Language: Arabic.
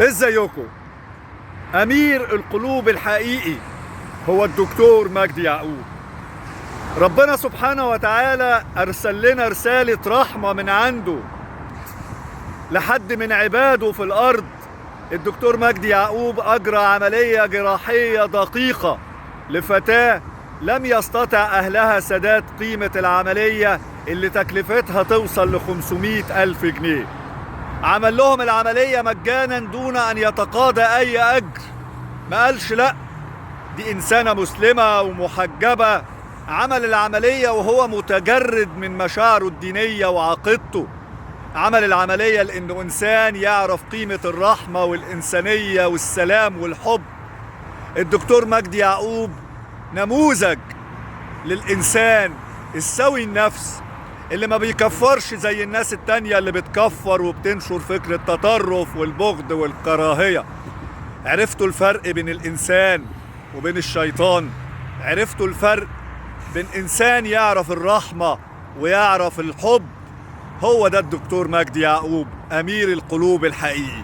ازيكم؟ امير القلوب الحقيقي هو الدكتور مجدي يعقوب. ربنا سبحانه وتعالى ارسل لنا رسالة رحمة من عنده لحد من عباده في الارض. الدكتور مجدي يعقوب اجرى عملية جراحية دقيقة لفتاة لم يستطع اهلها سداد قيمة العملية اللي تكلفتها توصل ل500,000 جنيه. عمل لهم العملية مجانا دون أن يتقاضى أي أجر. ما قالش لأ، دي إنسانة مسلمة ومحجبة. عمل العملية وهو متجرد من مشاعره الدينية وعقيدته. عمل العملية لأنه إنسان يعرف قيمة الرحمة والإنسانية والسلام والحب. الدكتور مجدي يعقوب نموذج للإنسان السوي النفس اللي ما بيكفرش زي الناس التانية اللي بتكفر وبتنشر فكرة التطرف والبغض والكراهية. عرفتوا الفرق بين الإنسان وبين الشيطان؟ عرفتوا الفرق بين إنسان يعرف الرحمة ويعرف الحب؟ هو ده الدكتور مجدي يعقوب، أمير القلوب الحقيقي.